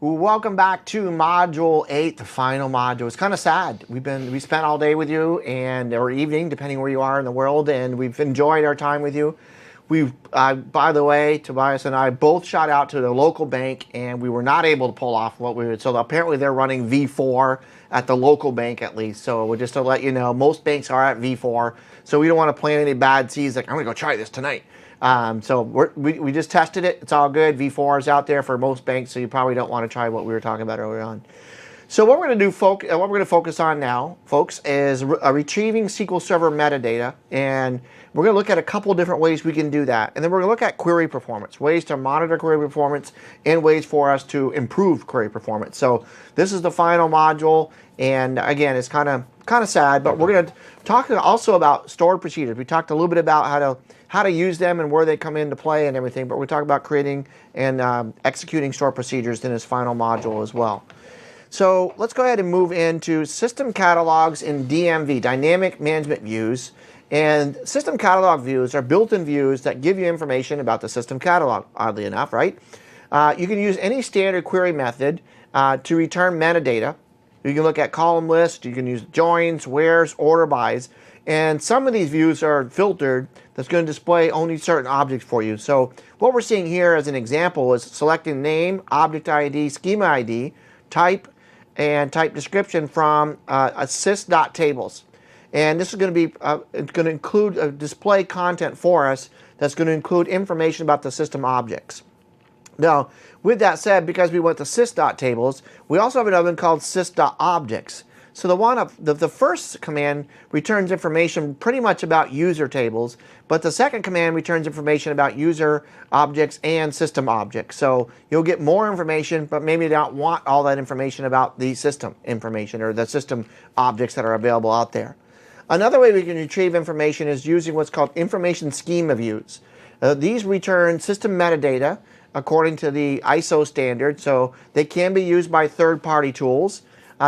Welcome back to Module 8, the final module. It's kind of sad. We spent all day with you and or evening, depending where you are in the world, and we've enjoyed our time with you. By the way, Tobias and I both shot out to the local bank, and we were not able to pull off what we would. So apparently they're running V4 at the local bank at least. So just to let you know, most banks are at V4. So we don't want to plant any bad seeds like, I'm going to go try this tonight. So we just tested it. It's all good. V4 is out there for most banks, so you probably don't want to try what we were talking about earlier on. So what we're going to do, what we're going to focus on now, folks, is retrieving SQL Server metadata, and we're going to look at a couple different ways we can do that. And then we're going to look at query performance, ways to monitor query performance, and ways for us to improve query performance. So this is the final module, and again, it's kind of sad, but we're going to talk also about stored procedures. We talked a little bit about how to use them and where they come into play and everything, but we're talking about creating and executing stored procedures in this final module as well. So let's go ahead and move into system catalogs in DMV, dynamic management views. And system catalog views are built-in views that give you information about the system catalog, oddly enough, right? You can use any standard query method to return metadata. You can look at column lists, you can use joins, wheres, order bys, and some of these views are filtered that's going to display only certain objects for you. So what we're seeing here as an example is selecting name, object ID, schema ID, type, and type description from assist.tables. And this is going to be it's going to include display content for us that's going to include information about the system objects. Now, with that said, because we went to sys.tables, we also have another one called sys.objects. So the first command returns information pretty much about user tables, but the second command returns information about user objects and system objects. So you'll get more information, but maybe you don't want all that information about the system information or the system objects that are available out there. Another way we can retrieve information is using what's called information schema views. These return system metadata according to the ISO standard, so they can be used by third-party tools.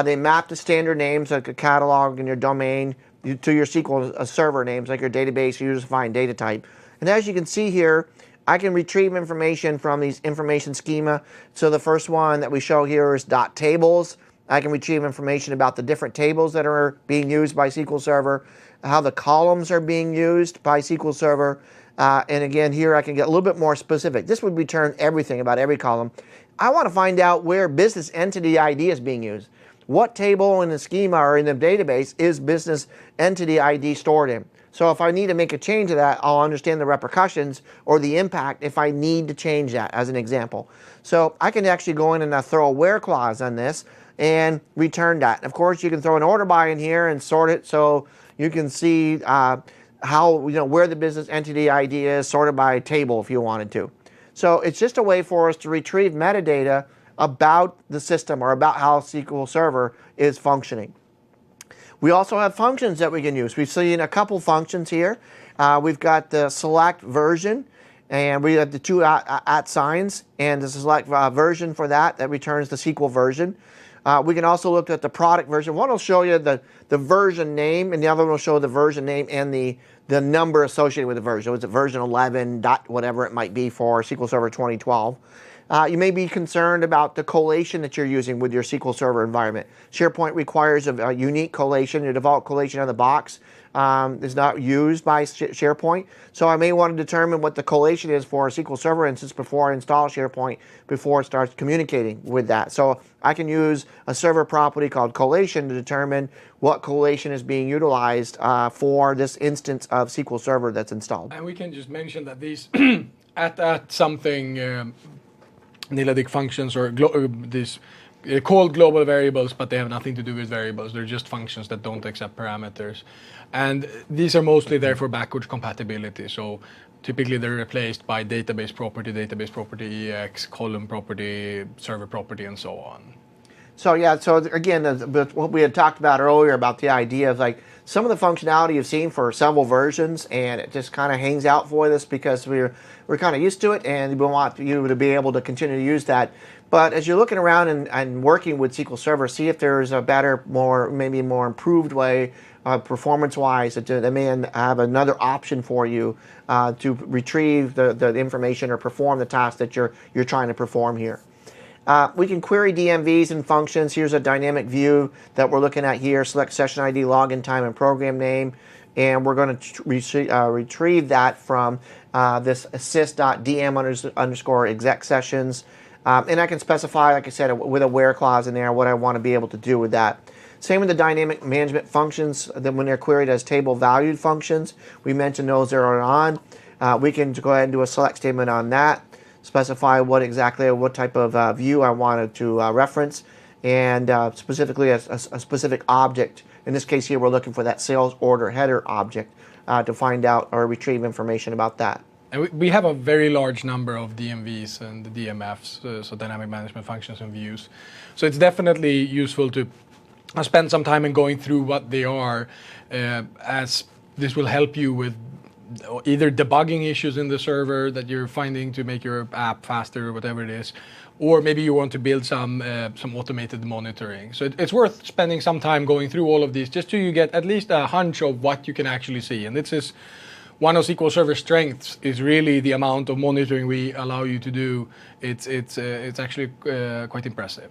They map to standard names like a catalog and your domain to your SQL Server names like your database or user-defined data type. And as you can see here, I can retrieve information from these information schema. So the first one that we show here is .tables. I can retrieve information about the different tables that are being used by SQL Server, how the columns are being used by SQL Server. And again, here I can get a little bit more specific. This would return everything about every column. I want to find out where business entity ID is being used. What table in the schema or in the database is business entity ID stored in? So if I need to make a change to that, I'll understand the repercussions or the impact if I need to change that, as an example. So I can actually go in and throw a where clause on this and return that. Of course, you can throw an order by in here and sort it so you can see where the business entity ID is sorted by table if you wanted to. So it's just a way for us to retrieve metadata about the system or about how SQL Server is functioning. We also have functions that we can use. We've seen a couple functions here. We've got the select version, and we have the two at signs, and the select version for that returns the SQL version. We can also look at the product version. One will show you the version name, and the other one will show the version name and the number associated with the version. Was it version 11 dot whatever it might be for SQL Server 2012? You may be concerned about the collation that you're using with your SQL Server environment. SharePoint requires a unique collation. Your default collation out of the box is not used by SharePoint. So I may want to determine what the collation is for a SQL Server instance before I install SharePoint, before it starts communicating with that. So I can use a server property called collation to determine what collation is being utilized for this instance of SQL Server that's installed. And we can just mention that these at something Nilotic functions or these called global variables, but they have nothing to do with variables. They're just functions that don't accept parameters. And these are mostly there for backwards compatibility. So typically they're replaced by database property EX, column property, server property, and so on. So yeah, so again, what we had talked about earlier about the idea of like some of the functionality you've seen for several versions, and it just kind of hangs out for us because we're kind of used to it, and we want you to be able to continue to use that. But as you're looking around and working with SQL Server, see if there's a better, maybe more improved way, performance-wise, that may have another option for you to retrieve the information or perform the task that you're trying to perform here. We can query DMVs and functions. Here's a dynamic view that we're looking at here. Select session ID, login time, and program name. And we're going to retrieve that from this assist.dm_exec sessions. And I can specify, like I said, with a where clause in there, what I want to be able to do with that. Same with the dynamic management functions. Then when they're queried as table valued functions, we mentioned those that are on. We can go ahead and do a select statement on that, specify what type of view I wanted to reference, and specifically a specific object. In this case here, we're looking for that sales order header object to find out or retrieve information about that. And we have a very large number of DMVs and DMFs, so dynamic management functions and views. So it's definitely useful to spend some time in going through what they are, as this will help you with either debugging issues in the server that you're finding to make your app faster or whatever it is, or maybe you want to build some automated monitoring. So it's worth spending some time going through all of these just so you get at least a hunch of what you can actually see. And this is one of SQL Server's strengths, is really the amount of monitoring we allow you to do. It's actually quite impressive.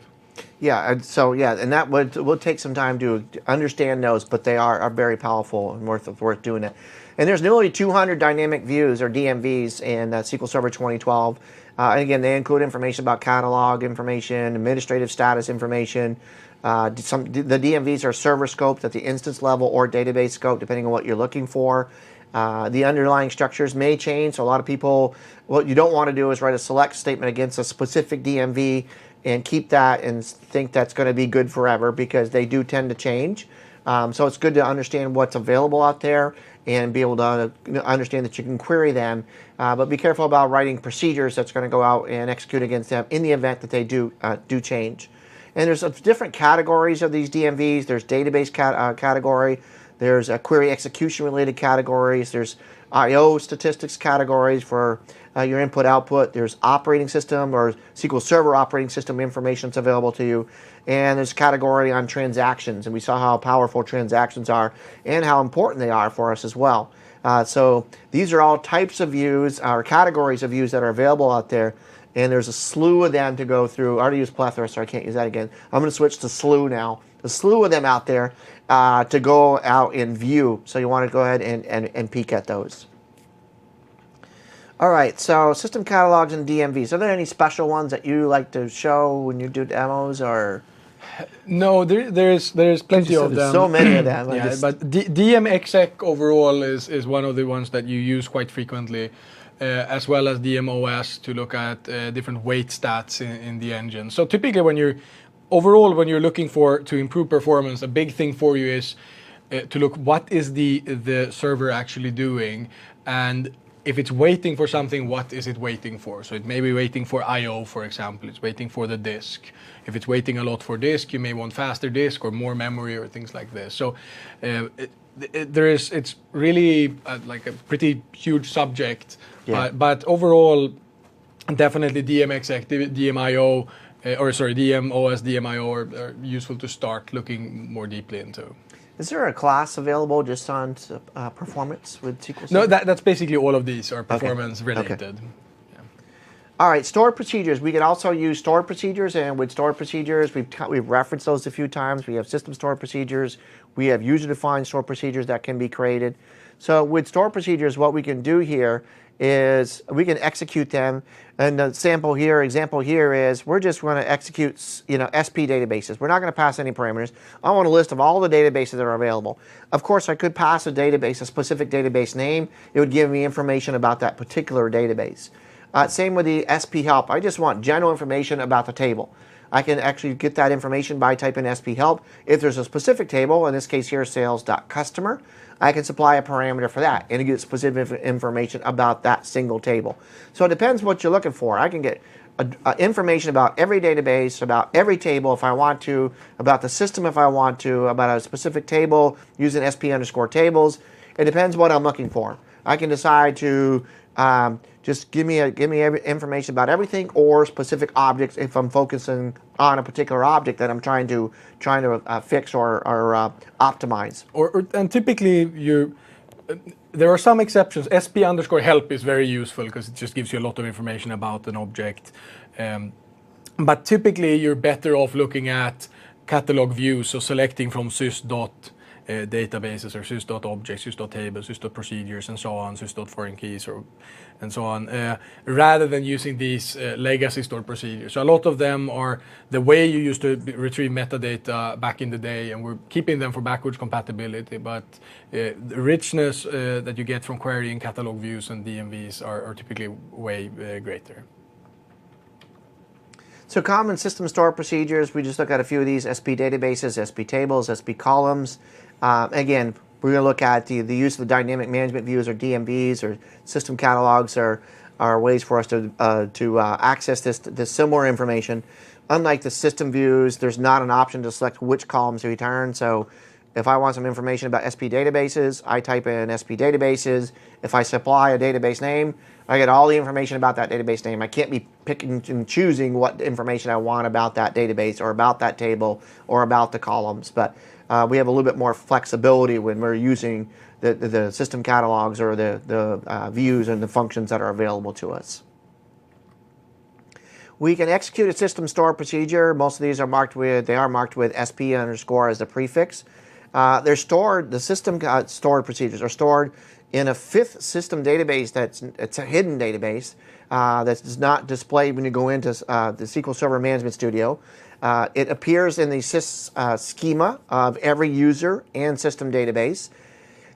Yeah, and that will take some time to understand those, but they are very powerful and worth doing it. And there's nearly 200 dynamic views or DMVs in SQL Server 2012. And again, they include information about catalog information, administrative status information. The DMVs are server scoped at the instance level or database scope, depending on what you're looking for. The underlying structures may change, so a lot of people, what you don't want to do is write a select statement against a specific DMV and keep that and think that's going to be good forever, because they do tend to change. So it's good to understand what's available out there and be able to understand that you can query them, but be careful about writing procedures that's going to go out and execute against them in the event that they do change. And there's different categories of these DMVs. There's database category. There's query execution related categories. There's I/O statistics categories for your input/output. There's operating system or SQL Server operating system information that's available to you. And there's a category on transactions. And we saw how powerful transactions are and how important they are for us as well. So these are all types of views or categories of views that are available out there. And there's a slew of them to go through. I already used plethora, so I can't use that again. I'm going to switch to slew now. A slew of them out there to go out and view. So you want to go ahead and peek at those. All right, so system catalogs and DMVs. Are there any special ones that you like to show when you do demos, or? No, there's plenty of them. So many of them. Yeah, but DMExec overall is one of the ones that you use quite frequently, as well as DMOS to look at different weight stats in the engine. So typically when you're looking to improve performance, a big thing for you is to look what is the server actually doing, and if it's waiting for something, what is it waiting for? So it may be waiting for I/O, for example. It's waiting for the disk. If it's waiting a lot for disk, you may want faster disk or more memory or things like this. So it's really like a pretty huge subject. Yeah. But overall, definitely DMExec, DMIO, DMOS, DMIO are useful to start looking more deeply into. Is there a class available just on performance with SQL Server? No, that's basically all of these are performance related. Okay. Yeah. All right, stored procedures. We can also use stored procedures, and with stored procedures, we've referenced those a few times. We have system stored procedures. We have user-defined stored procedures that can be created. So with stored procedures, what we can do here is we can execute them. And the example here is we're just going to execute, SP databases. We're not going to pass any parameters. I want a list of all the databases that are available. Of course, I could pass a specific database name. It would give me information about that particular database. Same with the SP help. I just want general information about the table. I can actually get that information by typing SP help. If there's a specific table, in this case here, sales.customer, I can supply a parameter for that and get specific information about that single table. So it depends what you're looking for. I can get information about every database, about every table if I want to, about the system if I want to, about a specific table using SP_tables. It depends what I'm looking for. I can decide to just give me information about everything, or specific objects if I'm focusing on a particular object that I'm trying to fix or optimize. And typically there are some exceptions. SP_help is very useful because it just gives you a lot of information about an object. But typically, you're better off looking at catalog views, so selecting from sys.databases or sys.objects, sys.tables, sys.procedures, and so on, sys.foreign keys, and so on, rather than using these legacy stored procedures. So a lot of them are the way you used to retrieve metadata back in the day, and we're keeping them for backwards compatibility, but the richness that you get from querying catalog views and DMVs are typically way greater. So common system store procedures, we just look at a few of these: SP databases, SP tables, SP columns. Again, we're going to look at the use of the dynamic management views, or DMVs, or system catalogs, are ways for us to access this similar information. Unlike the system views, there's not an option to select which columns to return. So if I want some information about SP databases, I type in SP databases. If I supply a database name, I get all the information about that database name. I can't be picking and choosing what information I want about that database, or about that table, or about the columns. But we have a little bit more flexibility when we're using the system catalogs, or the views and the functions that are available to us. We can execute a system store procedure. Most of these are marked with SP underscore as the prefix. They're stored. The system stored procedures are stored in a fifth system database. It's a hidden database that's not displayed when you go into the SQL Server Management Studio. It appears in the sys schema of every user and system database.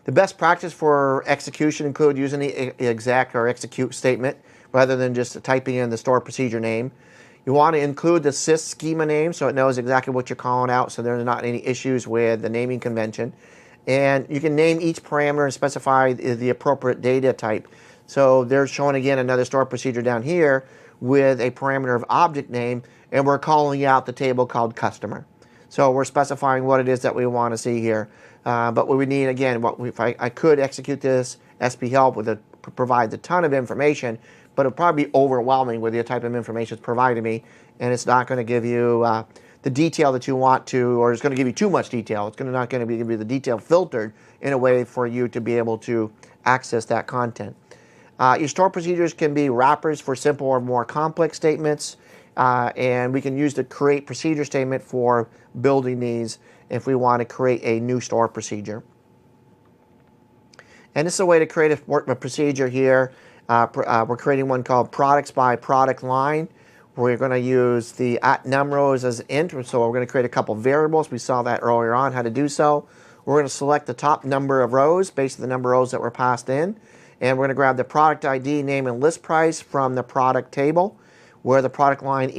The best practice for execution include using the exec or execute statement rather than just typing in the store procedure name. You want to include the sys schema name so it knows exactly what you're calling out, so there's not any issues with the naming convention. And you can name each parameter and specify the appropriate data type. So they're showing again another store procedure down here with a parameter of object name, and we're calling out the table called customer. So we're specifying what it is that we want to see here. But what we need, again, if I could execute this SP help provides a ton of information, but it'll probably be overwhelming with the type of information it's provided me, and it's not going to give you the detail that you want to, or it's going to give you too much detail. It's not going to give you the detail filtered in a way for you to be able to access that content. Your store procedures can be wrappers for simple or more complex statements, and we can use the create procedure statement for building these if we want to create a new store procedure. And this is a way to create a procedure here. We're creating one called products by product line. We're going to use the @numRows as int, so we're going to create a couple variables. We saw that earlier on, how to do so. We're going to select the top number of rows based on the number of rows that were passed in. And we're going to grab the product ID, name, and list price from the product table, where the product line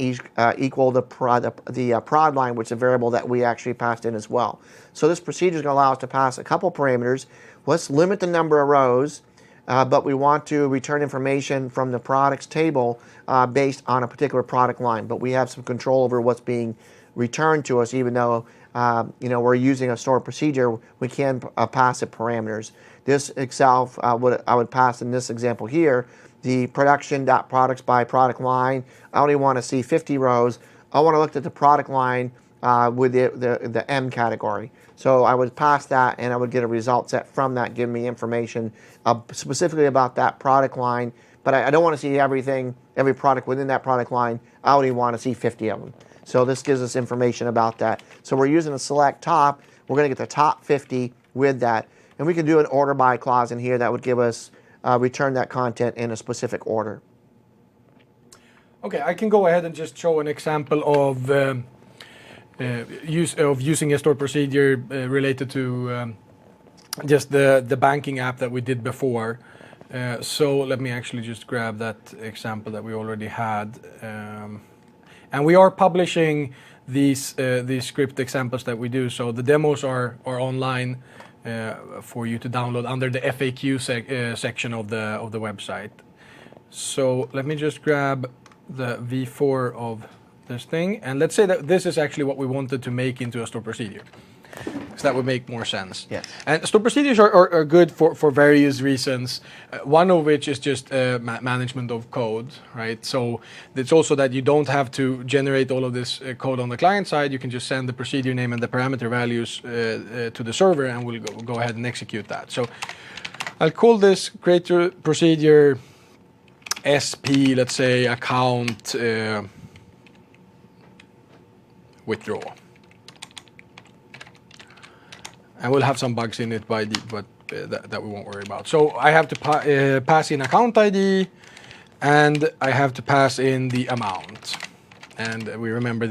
equal the prod line, which is a variable that we actually passed in as well. So this procedure is going to allow us to pass a couple parameters. Let's limit the number of rows, but we want to return information from the products table based on a particular product line. But we have some control over what's being returned to us, even though we're using a stored procedure. We can pass it parameters. This itself, I would pass in this example here, the production.products by product line. I only want to see 50 rows. I want to look at the product line with the M category. So I would pass that, and I would get a result set from that, giving me information specifically about that product line. But I don't want to see every product within that product line. I only want to see 50 of them. So this gives us information about that. So we're using a select top. We're going to get the top 50 with that. And we can do an order by clause in here that would give us return that content in a specific order. Okay, I can go ahead and just show an example of using a stored procedure related to just the banking app that we did before. So let me actually just grab that example that we already had. And we are publishing these script examples that we do. So the demos are online for you to download under the FAQ section of the website. So let me just grab the V4 of this thing, and let's say that this is actually what we wanted to make into a stored procedure. So that would make more sense. Yes. And stored procedures are good for various reasons. One of which is just management of code, right? So it's also that you don't have to generate all of this code on the client side. You can just send the procedure name and the parameter values to the server, and we'll go ahead and execute that. So I'll call this create procedure SP, let's say account withdraw. And we'll have some bugs in it but that we won't worry about. So I have to pass in account ID, and I have to pass in the amount. And we remember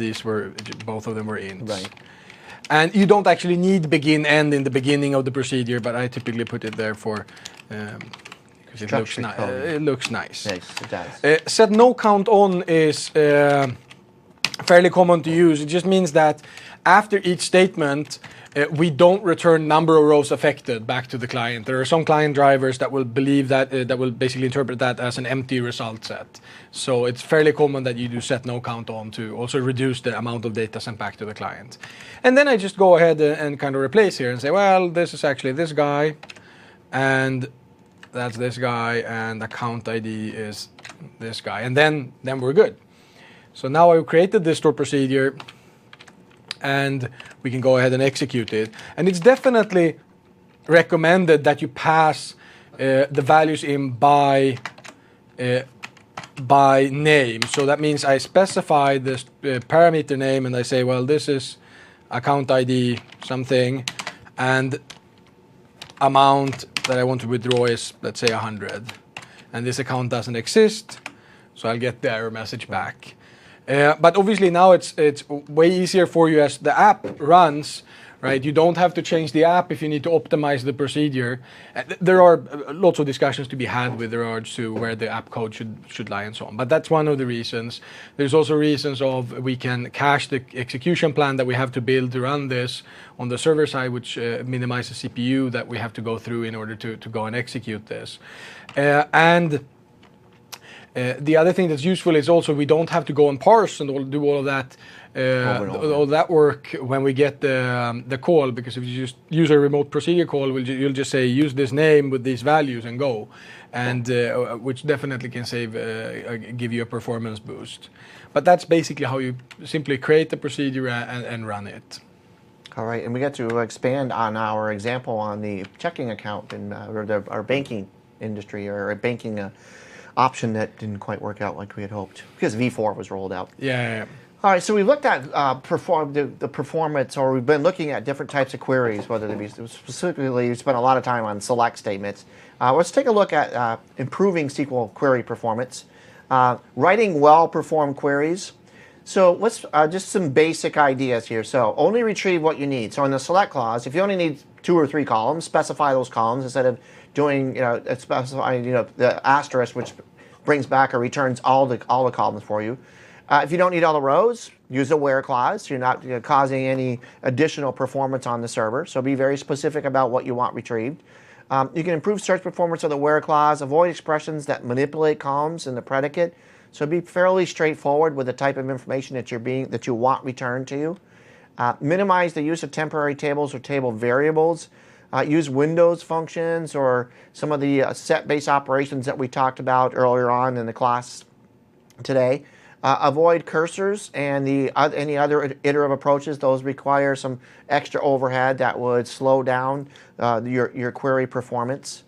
both of them were ints. Right. And you don't actually need begin end in the beginning of the procedure, but I typically put it there for because it looks nice. It looks nice. Yes, it does. Set no count on is fairly common to use. It just means that after each statement, we don't return number of rows affected back to the client. There are some client drivers that will believe that that will basically interpret that as an empty result set. So it's fairly common that you do set no count on to also reduce the amount of data sent back to the client. And then I just go ahead and kind of replace here and say, well, this is actually this guy, and that's this guy, and account ID is this guy, and then we're good. So now I've created this stored procedure, and we can go ahead and execute it. And it's definitely recommended that you pass the values in by name. So that means I specify this parameter name, and I say, well, this is account ID something, and amount that I want to withdraw is, let's say, 100. And this account doesn't exist, so I'll get the error message back. But obviously now it's way easier for you as the app runs, right? You don't have to change the app if you need to optimize the procedure. There are lots of discussions to be had with regards to where the app code should lie and so on. But that's one of the reasons. There's also reasons of we can cache the execution plan that we have to build to run this on the server side, which minimizes CPU that we have to go through in order to go and execute this. The other thing that's useful is also we don't have to go and parse and do all of that all that work when we get the call, because if you just use a remote procedure call, you'll just say use this name with these values and go, and which definitely can give you a performance boost. But that's basically how you simply create the procedure and run it. All right, and we got to expand on our example on the checking account in our banking industry, or a banking option that didn't quite work out like we had hoped because V4 was rolled out. Yeah. All right, so we looked at the performance, or we've been looking at different types of queries, whether they be specifically, we spent a lot of time on select statements. Let's take a look at improving SQL query performance, writing well-performed queries. So let's just some basic ideas here. So only retrieve what you need. So in the select clause, if you only need 2 or 3 columns, specify those columns instead of doing specifying the asterisk, which brings back or returns all the columns for you. If you don't need all the rows, use a where clause. So you're not causing any additional performance on the server. So be very specific about what you want retrieved. You can improve search performance of the where clause. Avoid expressions that manipulate columns in the predicate. So be fairly straightforward with the type of information that you want returned to you. Minimize the use of temporary tables or table variables. Use Windows functions or some of the set-based operations that we talked about earlier on in the class today. Avoid cursors and any other iterative approaches. Those require some extra overhead that would slow down your query performance.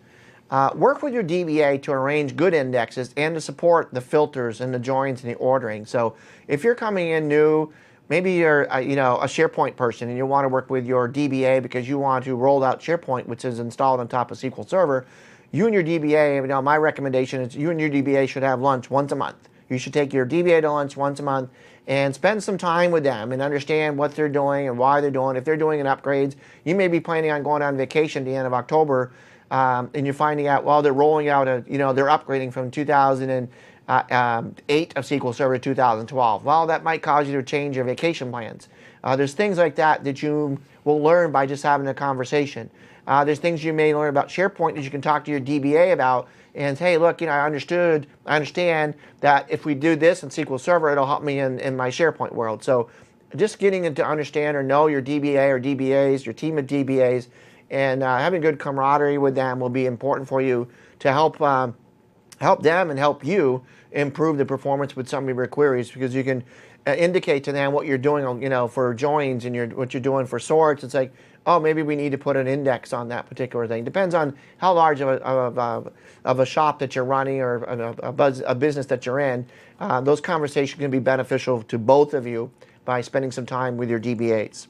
Work with your DBA to arrange good indexes and to support the filters and the joins and the ordering. So if you're coming in new, maybe you're a SharePoint person and you want to work with your DBA because you want to roll out SharePoint, which is installed on top of SQL Server. You and your DBA, my recommendation is you and your DBA should have lunch once a month. You should take your DBA to lunch once a month and spend some time with them and understand what they're doing and why they're doing. If they're doing an upgrades, you may be planning on going on vacation at the end of October, and you're finding out, well, they're rolling out they're upgrading from 2008 of SQL Server to 2012. Well, that might cause you to change your vacation plans. There's things like that you will learn by just having a conversation. There's things you may learn about SharePoint that you can talk to your DBA about and say, hey, look, I understand that if we do this in SQL Server, it'll help me in my SharePoint world. So just getting to understand or know your DBA or DBAs, your team of DBAs, and having good camaraderie with them will be important for you to help them and help you improve the performance with some of your queries, because you can indicate to them what you're doing, for joins and what you're doing for sorts. It's like, oh, maybe we need to put an index on that particular thing. Depends on how large of a shop that you're running or a business that you're in. Those conversations can be beneficial to both of you by spending some time with your DBAs.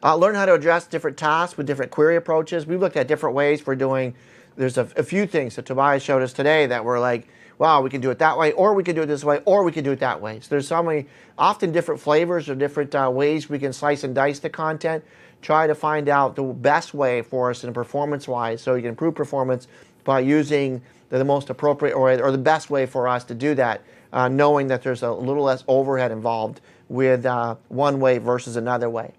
Learn how to address different tasks with different query approaches. We've looked at different ways for doing, there's a few things that Tobias showed us today that were like, wow, we can do it that way, or we can do it this way, or we can do it that way. So there's so many, often different flavors or different ways we can slice and dice the content. Try to find out the best way for us in performance-wise, so you can improve performance by using the most appropriate or the best way for us to do that, knowing that there's a little less overhead involved with one way versus another way.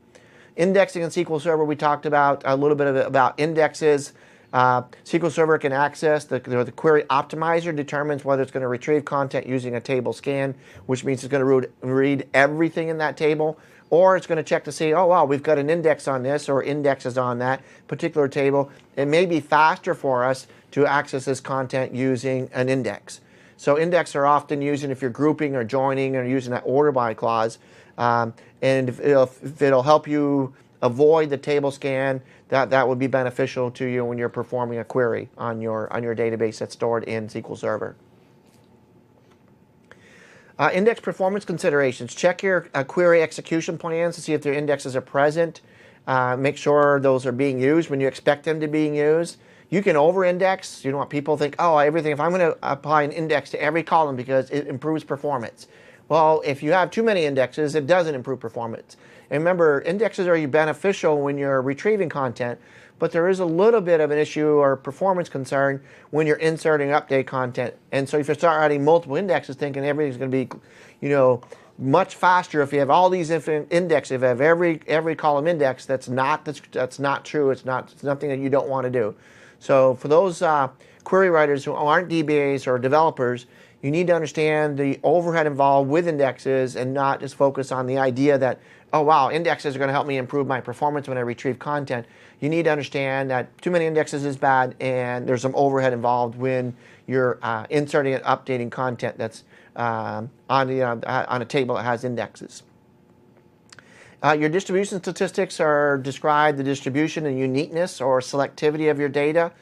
Indexing in SQL Server, we talked about a little bit about indexes. SQL Server can access the query optimizer, determines whether it's going to retrieve content using a table scan, which means it's going to read everything in that table, or it's going to check to see, oh wow, we've got an index on this or indexes on that particular table. It may be faster for us to access this content using an index. So index are often used if you're grouping or joining or using that order by clause. And if it'll help you avoid the table scan, that would be beneficial to you when you're performing a query on your database that's stored in SQL Server. Index performance considerations. Check your query execution plans to see if their indexes are present. Make sure those are being used when you expect them to be used. You can over-index. You don't want people to think, oh, everything, if I'm going to apply an index to every column because it improves performance. Well, if you have too many indexes, it doesn't improve performance. And remember, indexes are beneficial when you're retrieving content, but there is a little bit of an issue or performance concern when you're inserting update content. And so if you start adding multiple indexes, thinking everything's going to be, much faster if you have all these indexes, if you have every column index, that's not true. It's something that you don't want to do. So for those query writers who aren't DBAs or developers, you need to understand the overhead involved with indexes and not just focus on the idea that, oh wow, indexes are going to help me improve my performance when I retrieve content. You need to understand that too many indexes is bad, and there's some overhead involved when you're inserting and updating content that's on a table that has indexes. Your distribution statistics describe the distribution and uniqueness or selectivity of your data.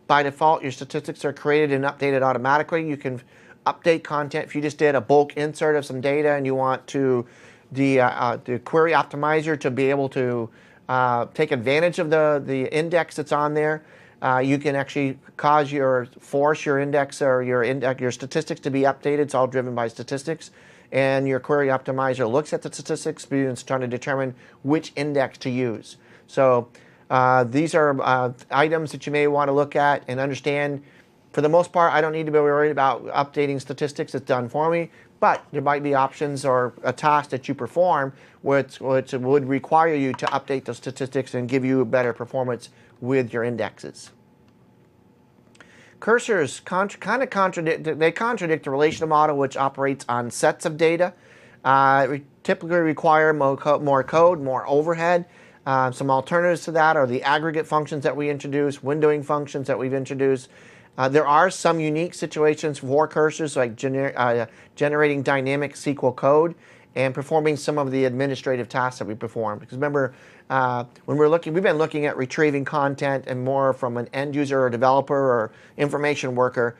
By default, your statistics are created and updated automatically. You can update content if you just did a bulk insert of some data and you want to the query optimizer to be able to take advantage of the index that's on there. You can actually force your index or your statistics to be updated. It's all driven by statistics, and your query optimizer looks at the statistics and is trying to determine which index to use. So these are items that you may want to look at and understand. For the most part, I don't need to be worried about updating statistics. It's done for me. But there might be options or a task that you perform which would require you to update those statistics and give you better performance with your indexes. Cursors kind of contradict the relational model, which operates on sets of data. Typically require more code, more overhead. Some alternatives to that are the aggregate functions that we introduce, windowing functions that we've introduced. There are some unique situations for cursors, like generating dynamic SQL code and performing some of the administrative tasks that we perform. Because remember, when we've been looking at retrieving content and more from an end user or developer or information worker.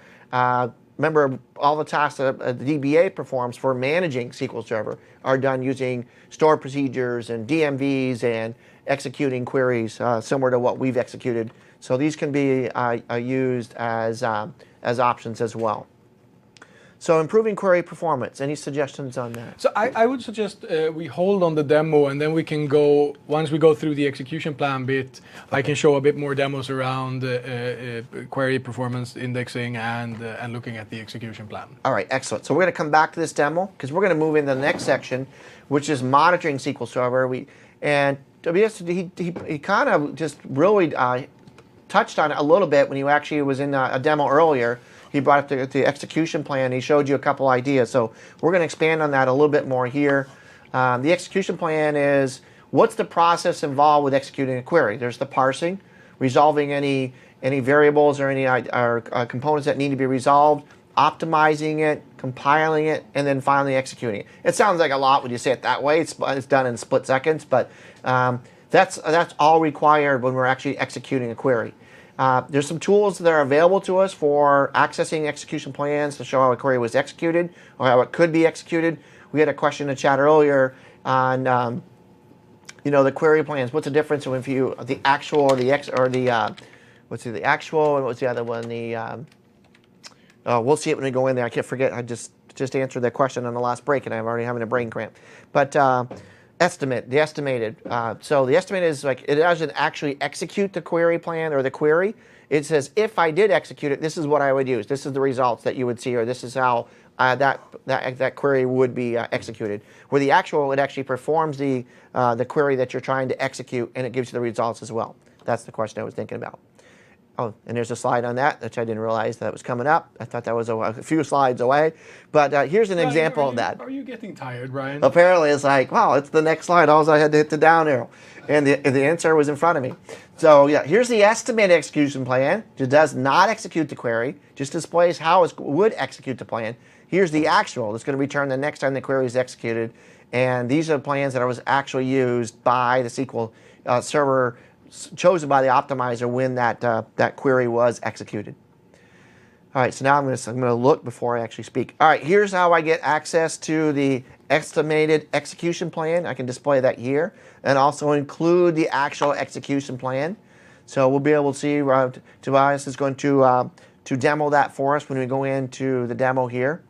Remember, all the tasks that the DBA performs for managing SQL Server are done using stored procedures and DMVs and executing queries similar to what we've executed. So these can be used as options as well. So improving query performance, any suggestions on that? So I would suggest we hold on the demo, and then we can go, once we go through the execution plan bit, okay. I can show a bit more demos around query performance indexing and looking at the execution plan. All right, excellent. So we're going to come back to this demo because we're going to move into the next section, which is monitoring SQL Server. And Tobias, he kind of just really touched on it a little bit when he actually was in a demo earlier. He brought up the execution plan. He showed you a couple ideas. So we're going to expand on that a little bit more here. The execution plan is, what's the process involved with executing a query? There's the parsing, resolving any variables or any components that need to be resolved, optimizing it, compiling it, and then finally executing it. It sounds like a lot when you say it that way. It's done in split seconds, but that's all required when we're actually executing a query. There's some tools that are available to us for accessing execution plans to show how a query was executed or how it could be executed. We had a question in the chat earlier on, the query plans. What's the difference if you the actual or the the actual and what's the other one? We'll see it when we go in there. I can't forget. I just answered that question on the last break, and I'm already having a brain cramp. But the estimated. So the estimated is like it doesn't actually execute the query plan or the query. It says if I did execute it, this is what I would use. This is the results that you would see, or this is how that query would be executed. Where the actual, it actually performs the query that you're trying to execute, and it gives you the results as well. That's the question I was thinking about. Oh, and there's a slide on that, which I didn't realize that was coming up. I thought that was a few slides away. But here's an example of that. Are you getting tired, Brian? Apparently, it's like, wow, it's the next slide. All I had to hit the down arrow. And the answer was in front of me. So yeah, here's the estimated execution plan. It does not execute the query, just displays how it would execute the plan. Here's the actual. It's going to return the next time the query is executed. And these are the plans that was actually used by the SQL Server, chosen by the optimizer when that query was executed. All right, so now I'm going to look before I actually speak. All right, here's how I get access to the estimated execution plan. I can display that here and also include the actual execution plan. So we'll be able to see, Tobias is going to demo that for us when we go into the demo here.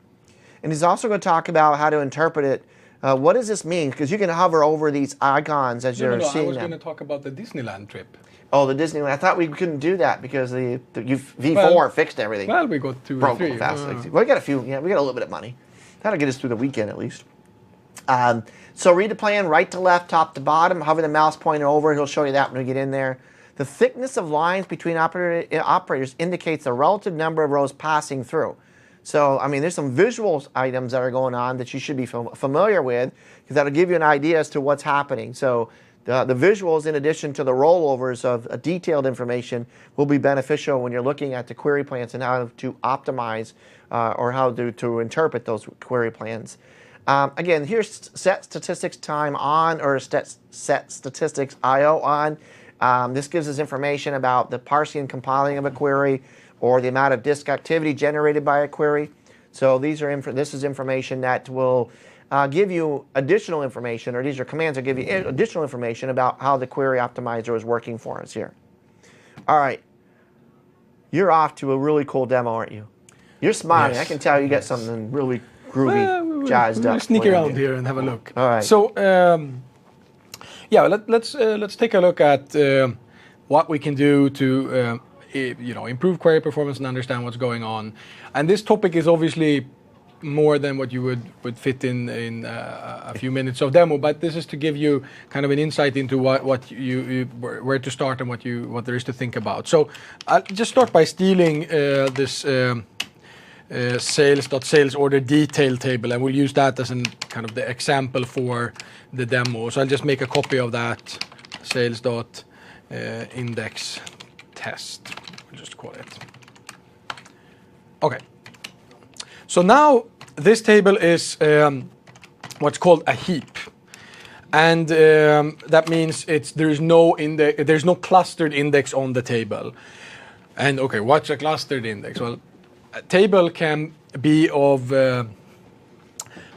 And he's also going to talk about how to interpret it. What does this mean? Because you can hover over these icons as you're seeing them. I was going to talk about the Disneyland trip. Oh, the Disneyland. I thought we couldn't do that because the V4 fixed everything. Well, we got 2 or 3. Fast. We got a few. Yeah, we got a little bit of money. That'll get us through the weekend at least. So read the plan right to left, top to bottom. Hover the mouse pointer over. He'll show you that when we get in there. The thickness of lines between operators indicates the relative number of rows passing through. So, I mean, there's some visual items that are going on that you should be familiar with, because that'll give you an idea as to what's happening. So the visuals, in addition to the rollovers of detailed information, will be beneficial when you're looking at the query plans and how to optimize or how to interpret those query plans. Again, here's set statistics time on, or set statistics IO on. This gives us information about the parsing and compiling of a query, or the amount of disk activity generated by a query. So this is information that will give you additional information, or these are commands that give you additional information about how the query optimizer is working for us here. All right, you're off to a really cool demo, aren't you? You're smiling. Yes. I can tell you got something really groovy, jazzed up. We'll sneak around here and have a look. All right. So yeah, let's take a look at what we can do to improve query performance and understand what's going on. And this topic is obviously more than what you would fit in a few minutes of demo, but this is to give you kind of an insight into where to start and what there is to think about. So I'll just start by stealing this sales.sales order detail table, and we'll use that as kind of the example for the demo. So I'll just make a copy of that sales.index test, we'll just call it. Okay. So now this table is what's called a heap, and that means there's no clustered index on the table. And okay, what's a clustered index? Well, a table can be of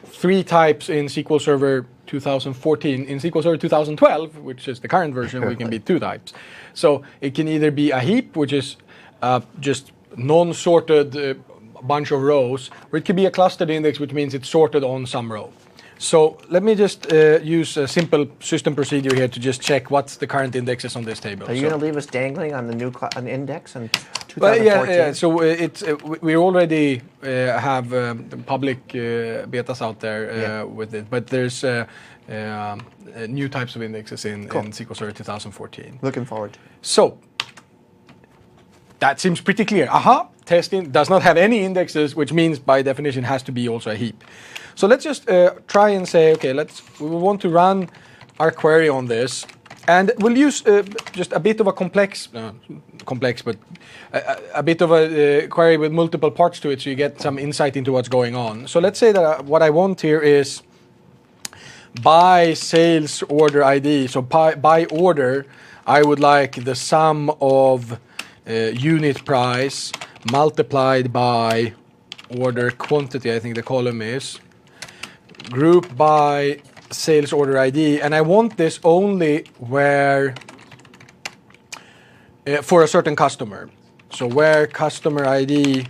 3 types in SQL Server 2014. In SQL Server 2012, which is the current version, we can be 2 types. So it can either be a heap, which is just non-sorted bunch of rows, or it could be a clustered index, which means it's sorted on some row. So let me just use a simple system procedure here to just check what's the current indexes on this table. Are you going to leave us dangling on the new index in 2014? Well, yeah. So we already have public betas out there with it, but there's new types of indexes in SQL Server 2014. Looking forward to it. So that seems pretty clear. Testing does not have any indexes, which means by definition has to be also a heap. So let's just try and say, okay, we want to run our query on this, and we'll use just a bit of a but a bit of a query with multiple parts to it, so you get some insight into what's going on. So let's say that what I want here is by sales order ID. So by order, I would like the sum of unit price multiplied by order quantity, I think the column is, group by sales order ID, and I want this only where for a certain customer. So where customer ID,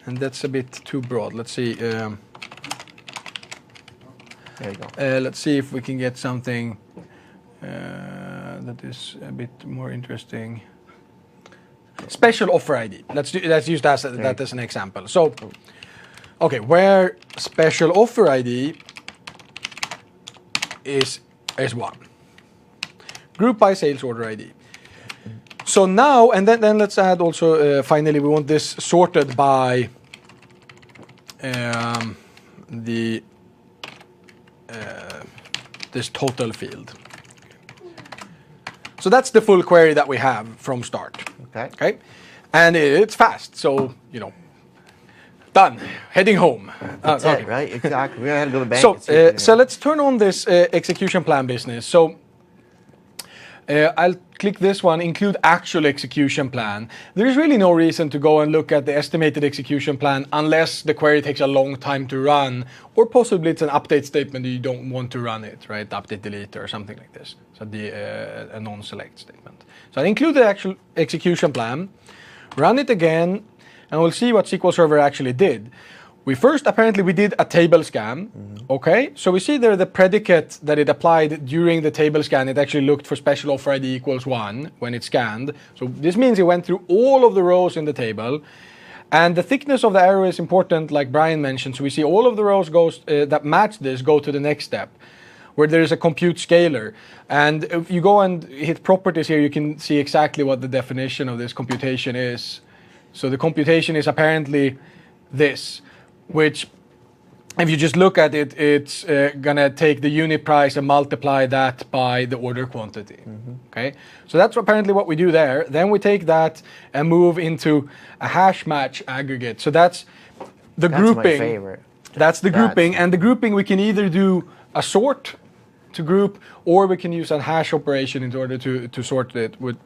and that's a bit too broad. Let's see. There you go. Let's see if we can get something that is a bit more interesting. Special offer ID. Let's use that as an example. So, okay, where special offer ID is one. Group by sales order ID. So now, and then let's add also, finally, we want this sorted by this total field. So that's the full query that we have from start. Okay. And it's fast, so, done. Heading home. That's it, right? Exactly. We're going to go to the bank. So let's turn on this execution plan business. So I'll click this one, include actual execution plan. There is really no reason to go and look at the estimated execution plan unless the query takes a long time to run, or possibly it's an update statement that you don't want to run it, right? Update, delete, or something like this. So a non-select statement. So I include the actual execution plan, run it again, and we'll see what SQL Server actually did. Apparently we did a table scan, okay? So we see there the predicate that it applied during the table scan, it actually looked for special offer ID equals 1 when it scanned. So this means it went through all of the rows in the table. And the thickness of the arrow is important, like Brian mentioned. So we see all of the rows that match this go to the next step, where there is a compute scalar. And if you go and hit properties here, you can see exactly what the definition of this computation is. So the computation is apparently this, which, if you just look at it, it's gonna take the unit price and multiply that by the order quantity. Okay, so that's apparently what we do there. Then we take that and move into a hash match aggregate. So that's the grouping. That's my favorite. That's the grouping, and the grouping we can either do a sort to group, or we can use a hash operation in order to sort it with.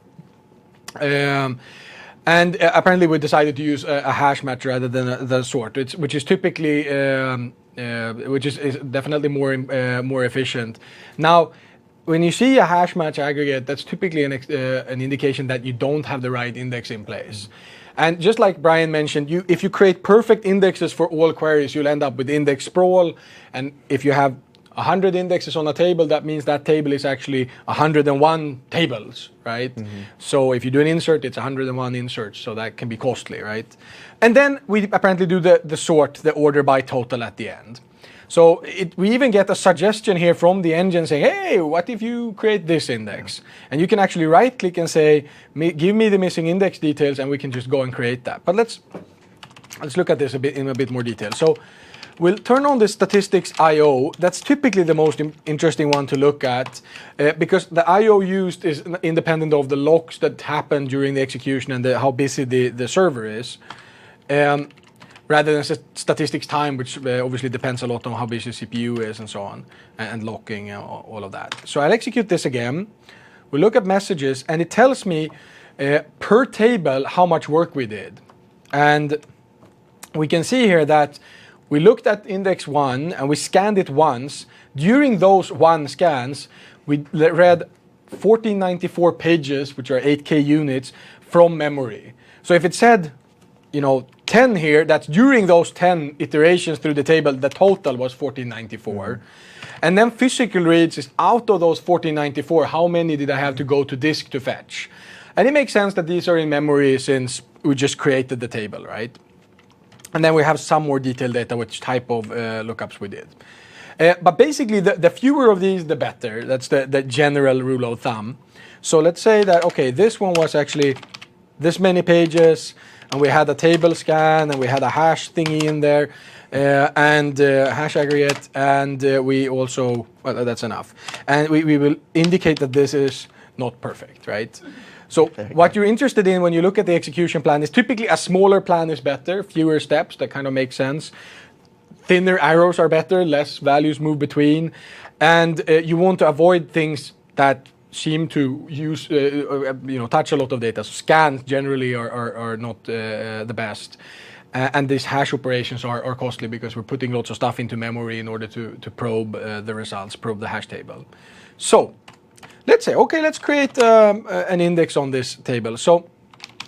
And apparently we decided to use a hash match rather than the sort, which is typically, which is definitely more efficient. Now, when you see a hash match aggregate, that's typically an indication that you don't have the right index in place. And just like Brian mentioned, if you create perfect indexes for all queries, you'll end up with index sprawl. And if you have 100 indexes on a table, that means that table is actually 101 tables, right? So if you do an insert, it's 101 inserts, so that can be costly, right? And then we apparently do the sort, the order by total at the end. So we even get a suggestion here from the engine saying, hey, what if you create this index? And you can actually right-click and say, give me the missing index details, and we can just go and create that. But let's look at this in a bit more detail. So we'll turn on the statistics I/O. That's typically the most interesting one to look at because the I/O used is independent of the locks that happen during the execution and how busy the server is, rather than statistics time, which obviously depends a lot on how busy CPU is and so on, and locking all of that. So I'll execute this again. We look at messages, and it tells me per table how much work we did. And we can see here that we looked at index 1 and we scanned it once. During those 1 scans, we read 1494 pages, which are 8K units, from memory. So if it said, 10 here, that's during those 10 iterations through the table, the total was 1494. And then physical reads is out of those 1494, how many did I have to go to disk to fetch? And it makes sense that these are in memory since we just created the table, right? And then we have some more detailed data, which type of lookups we did. But basically, the fewer of these, the better. That's the general rule of thumb. So let's say that, okay, this one was actually this many pages, and we had a table scan, and we had a hash thingy in there, and hash aggregate, and we also, well, that's enough. And we will indicate that this is not perfect, right? So what you're interested in when you look at the execution plan is typically a smaller plan is better, fewer steps, that kind of makes sense. Thinner arrows are better, less values move between. And you want to avoid things that seem to use, touch a lot of data. So scans generally are not the best. And these hash operations are costly because we're putting lots of stuff into memory in order to probe the results, probe the hash table. So let's say, okay, let's create an index on this table. So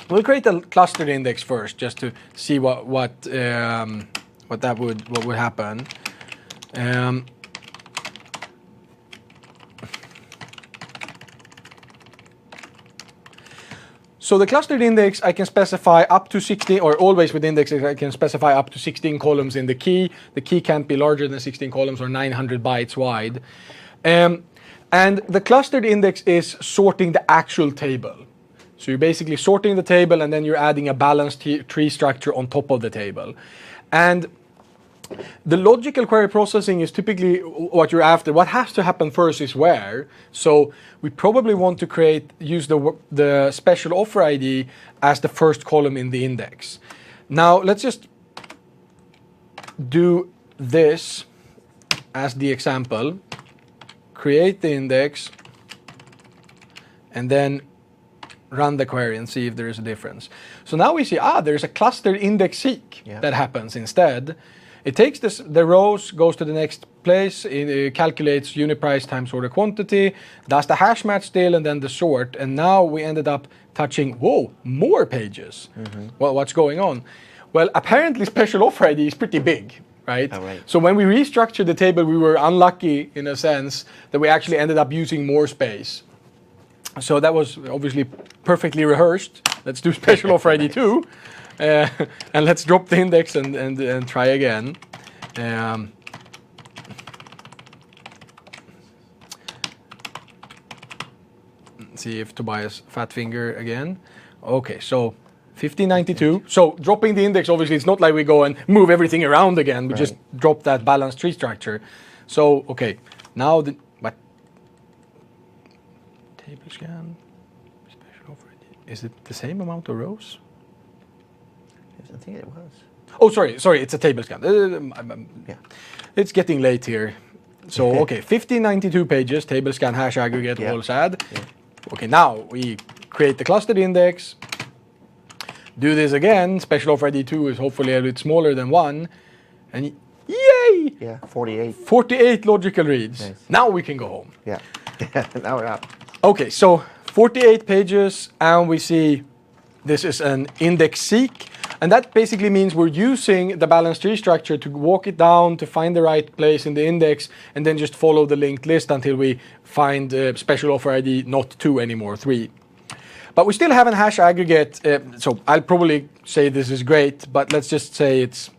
we'll create a clustered index first, just to see what would happen. So the clustered index, I can specify up to 16, or always with indexes, I can specify up to 16 columns in the key. The key can't be larger than 16 columns or 900 bytes wide. And the clustered index is sorting the actual table. So you're basically sorting the table and then you're adding a balanced tree structure on top of the table. And the logical query processing is typically what you're after. What has to happen first is where. So we probably want to use the special offer ID as the first column in the index. Now let's just do this as the example. Create the index and then run the query and see if there is a difference. So now we see, there's a clustered index seek that happens instead. It takes the rows, goes to the next place, it calculates unit price times order quantity, does the hash match still, and then the sort. And now we ended up touching, more pages. Mm-hmm. Well, what's going on? Well, apparently special offer ID is pretty big, right? Oh, right. So when we restructured the table, we were unlucky in a sense that we actually ended up using more space. So that was obviously perfectly rehearsed. Let's do special offer ID too. And let's drop the index and try again. See if Tobias fat finger again. Okay, so 1592. So dropping the index, obviously, it's not like we go and move everything around again. We just drop that balanced tree structure. So, okay, now table scan, special offer ID. Is it the same amount of rows? I think it was. Oh, sorry, it's a table scan. Yeah. It's getting late here. So, okay, 1592 pages, table scan, hash aggregate, all sad. Yeah. Okay, now we create the clustered index. Do this again. Special offer ID 2 is hopefully a bit smaller than 1. And yay! Yeah, 48. 48 logical reads. Nice. Now we can go home. Yeah. Now we're out. Okay, so 48 pages, and we see this is an index seek. And that basically means we're using the balanced tree structure to walk it down to find the right place in the index and then just follow the linked list until we find special offer ID not 2 anymore, 3. But we still have a hash aggregate, so I'll probably say this is great, but let's just say it's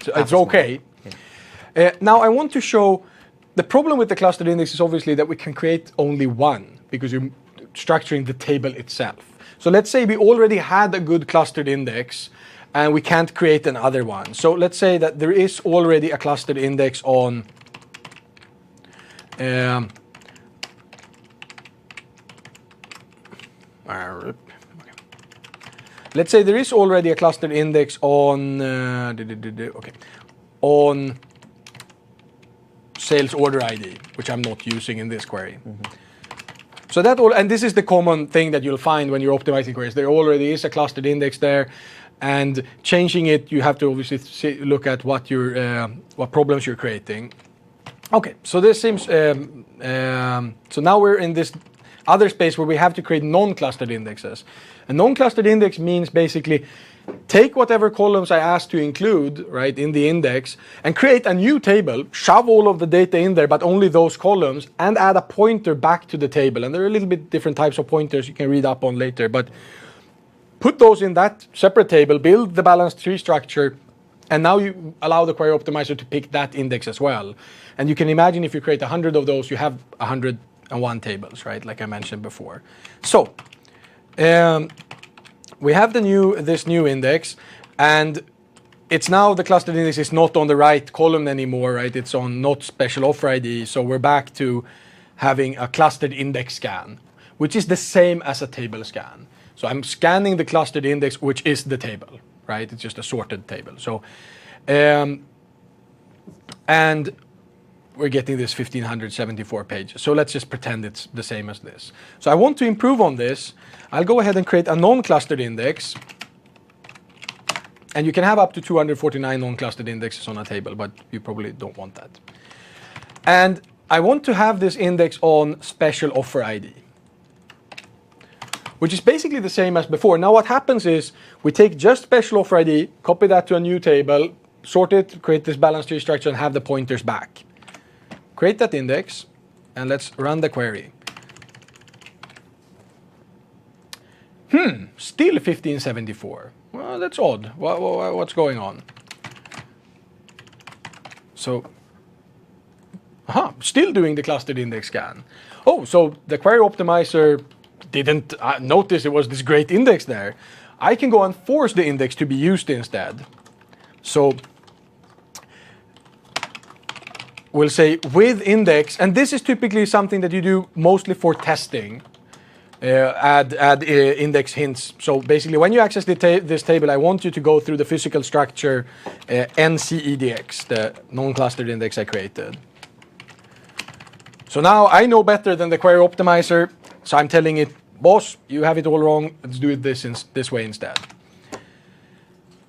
okay. Yeah. Now I want to show the problem with the clustered index is obviously that we can create only one because you're structuring the table itself. So let's say we already had a good clustered index and we can't create another one. So let's say that there is already a clustered index on let's say there is already a clustered index on on sales order ID, which I'm not using in this query. Mm-hmm. So that all, and this is the common thing that you'll find when you're optimizing queries. There already is a clustered index there, and changing it, you have to obviously look at what problems you're creating. Okay, so this seems. So now we're in this other space where we have to create non-clustered indexes. A non-clustered index means basically take whatever columns I asked to include, right, in the index and create a new table, shove all of the data in there, but only those columns, and add a pointer back to the table. And there are a little bit different types of pointers you can read up on later, but put those in that separate table, build the balanced tree structure, and now you allow the query optimizer to pick that index as well. And you can imagine if you create 100 of those, you have 101 tables, right, like I mentioned before. So, we have this new index, and it's now the clustered index is not on the right column anymore, right? It's on not special offer ID, so we're back to having a clustered index scan, which is the same as a table scan. So I'm scanning the clustered index, which is the table, right? It's just a sorted table. So, and we're getting this 1574 pages. So let's just pretend it's the same as this. So I want to improve on this. I'll go ahead and create a non-clustered index. And you can have up to 249 non-clustered indexes on a table, but you probably don't want that. And I want to have this index on special offer ID, which is basically the same as before. Now what happens is we take just special offer ID, copy that to a new table, sort it, create this balance tree structure, and have the pointers back. Create that index, and let's run the query. Still 1574. Well, that's odd. What's going on? So, still doing the clustered index scan. Oh, so the query optimizer didn't notice it was this great index there. I can go and force the index to be used instead. So we'll say with index, and this is typically something that you do mostly for testing. Add index hints. So basically, when you access this table, I want you to go through the physical structure NCEDX, the non-clustered index I created. So now I know better than the query optimizer, so I'm telling it, boss, you have it all wrong. Let's do it this way instead.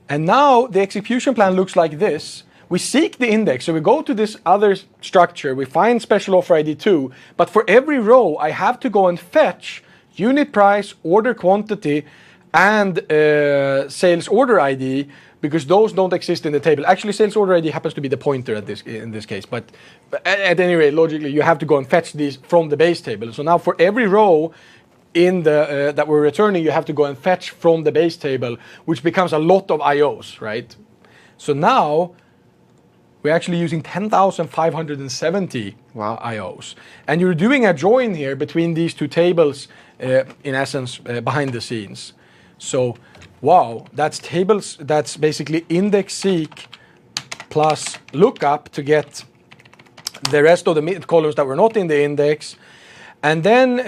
And now the execution plan looks like this. We seek the index, so we go to this other structure, we find special offer ID 2, but for every row I have to go and fetch unit price, order quantity, and sales order ID, because those don't exist in the table. Actually, sales order ID happens to be the pointer in this case, but at any rate, logically, you have to go and fetch these from the base table. So now for every row in the that we're returning, you have to go and fetch from the base table, which becomes a lot of IOs, right? So now we're actually using 10,570 IOs. And you're doing a join here between these two tables, in essence, behind the scenes. So, wow, that's tables, that's basically index seek plus lookup to get the rest of the columns that were not in the index. And then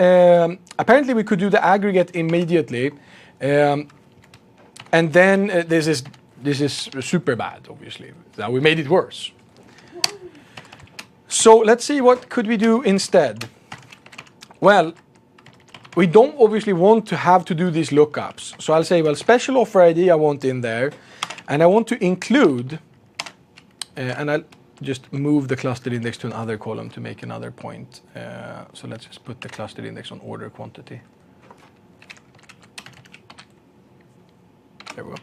apparently we could do the aggregate immediately. And then this is super bad, obviously. Now we made it worse. So let's see, what could we do instead? Well, we don't obviously want to have to do these lookups. So I'll say, well, special offer ID I want in there, and I want to include, and I'll just move the clustered index to another column to make another point. So let's just put the clustered index on order quantity. There we go.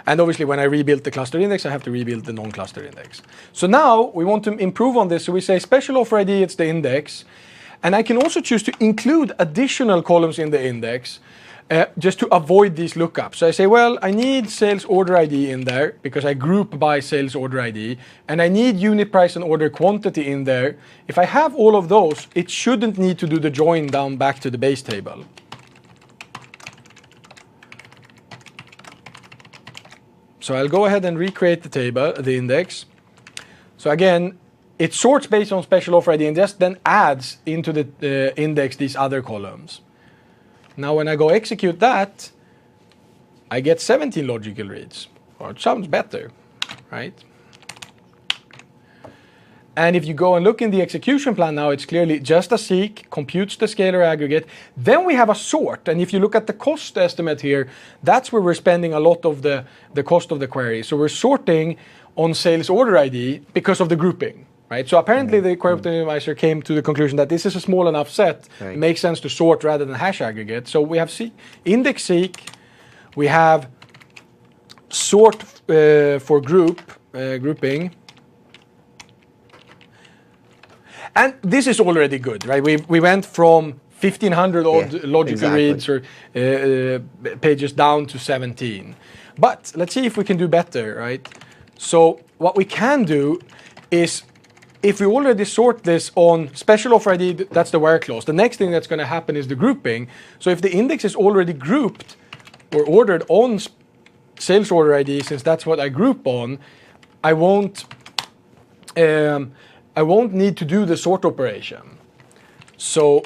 And obviously, when I rebuild the cluster index, I have to rebuild the non-cluster index. So now we want to improve on this. So we say special offer ID, it's the index. And I can also choose to include additional columns in the index just to avoid these lookups. So I say, well, I need sales order ID in there because I group by sales order ID. And I need unit price and order quantity in there. If I have all of those, it shouldn't need to do the join down back to the base table. So I'll go ahead and recreate the table, the index. So again, it sorts based on special offer ID and just then adds into the index these other columns. Now when I go execute that, I get 17 logical reads. Or it sounds better, right? And if you go and look in the execution plan now, it's clearly just a seek, computes the scalar aggregate. Then we have a sort. And if you look at the cost estimate here, that's where we're spending a lot of the cost of the query. So we're sorting on sales order ID because of the grouping, right? So apparently the query optimizer came to the conclusion that this is a small enough set. Right. It makes sense to sort rather than hash aggregate. So we have index seek, we have sort for grouping. And this is already good, right? We went from 1,500 odd logical reads or pages down to 17. But let's see if we can do better, right? So what we can do is, if we already sort this on special offer ID, that's the where clause. The next thing that's going to happen is the grouping. So if the index is already grouped or ordered on sales order ID, since that's what I group on, I won't need to do the sort operation. So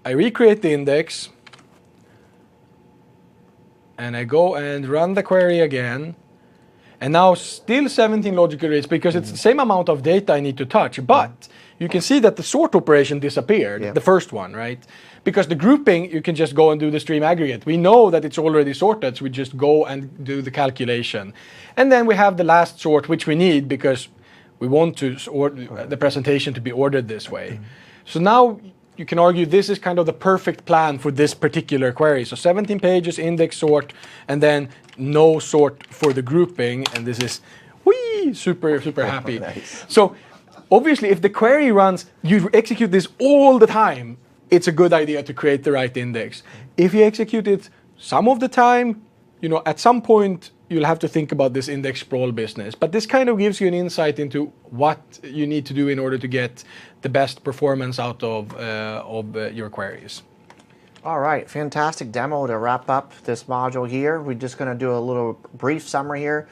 I recreate the index and I go and run the query again. And now still 17 logical reads because it's the same amount of data I need to touch, but you can see that the sort operation disappeared, the first one, right? Because the grouping, you can just go and do the stream aggregate. We know that it's already sorted, so we just go and do the calculation. And then we have the last sort, which we need because we want to the presentation to be ordered this way. So now you can argue this is kind of the perfect plan for this particular query. So 17 pages, index sort, and then no sort for the grouping. And this is, super happy. Nice. So obviously, if the query runs, you execute this all the time, it's a good idea to create the right index. If you execute it some of the time, at some point, you'll have to think about this index sprawl business. But this kind of gives you an insight into what you need to do in order to get the best performance out of your queries. All right, fantastic demo to wrap up this module here. We're just going to do a little brief summary here.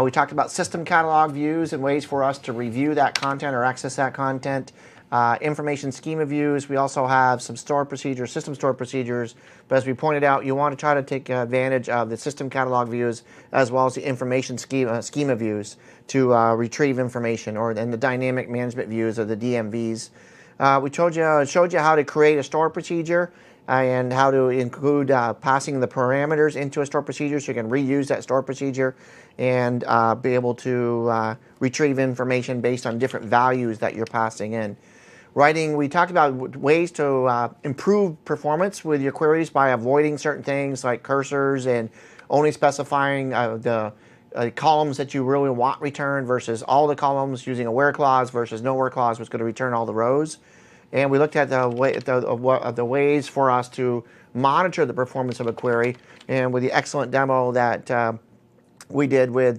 We talked about system catalog views and ways for us to review that content or access that content. Information schema views. We also have some store procedures, system store procedures. But as we pointed out, you want to try to take advantage of the system catalog views as well as the information schema views to retrieve information, and the dynamic management views or the DMVs. We showed you how to create a store procedure and how to include passing the parameters into a store procedure so you can reuse that store procedure and be able to retrieve information based on different values that you're passing in. We talked about ways to improve performance with your queries by avoiding certain things like cursors and only specifying the columns that you really want returned versus all the columns, using a where clause versus no where clause, was going to return all the rows. And we looked at the ways for us to monitor the performance of a query, and with the excellent demo that we did with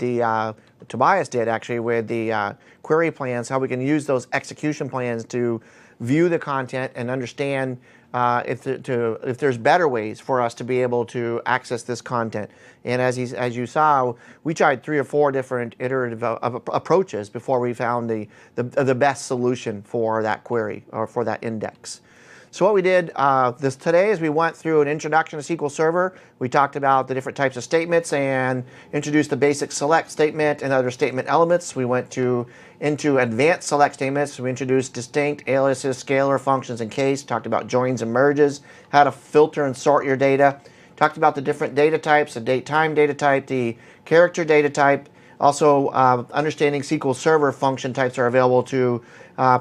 Tobias did actually with the query plans, how we can use those execution plans to view the content and understand if there's better ways for us to be able to access this content. And as you saw, we tried 3 or 4 different iterative approaches before we found the best solution for that query or for that index. So what we did today is we went through an introduction to SQL Server. We talked about the different types of statements and introduced the basic select statement and other statement elements. We went into advanced select statements. We introduced distinct, aliases, scalar, functions, and case. Talked about joins and merges, how to filter and sort your data. Talked about the different data types, the date-time data type, the character data type. Also, understanding SQL Server function types are available to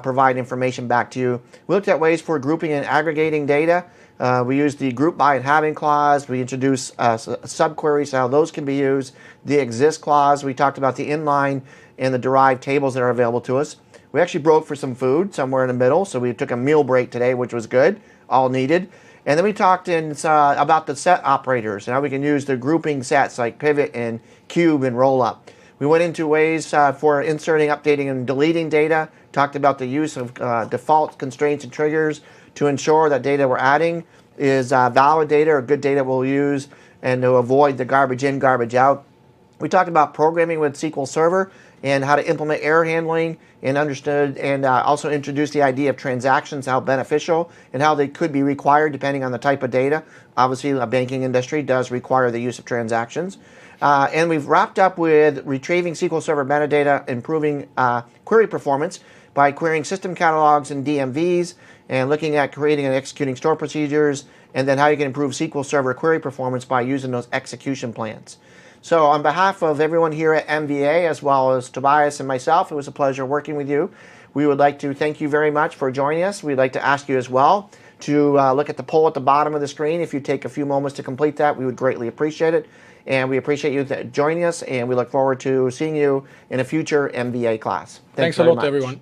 provide information back to you. We looked at ways for grouping and aggregating data. We used the group by and having clause. We introduced subqueries, how those can be used. The exist clause. We talked about the inline and the derived tables that are available to us. We actually broke for some food somewhere in the middle, so we took a meal break today, which was good, all needed. And then we talked about the set operators and how we can use the grouping sets like pivot and cube and roll up. We went into ways for inserting, updating, and deleting data. Talked about the use of default constraints and triggers to ensure that data we're adding is valid data or good data we'll use, and to avoid the garbage in, garbage out. We talked about programming with SQL Server and how to implement error handling, and also introduced the idea of transactions, how beneficial and how they could be required depending on the type of data. Obviously, the banking industry does require the use of transactions. And we've wrapped up with retrieving SQL Server metadata, improving query performance by querying system catalogs and DMVs, and looking at creating and executing store procedures, and then how you can improve SQL Server query performance by using those execution plans. So on behalf of everyone here at MVA, as well as Tobias and myself, it was a pleasure working with you. We would like to thank you very much for joining us. We'd like to ask you as well to look at the poll at the bottom of the screen. If you take a few moments to complete that, we would greatly appreciate it. And we appreciate you joining us, and we look forward to seeing you in a future MVA class. Thanks a lot, everyone.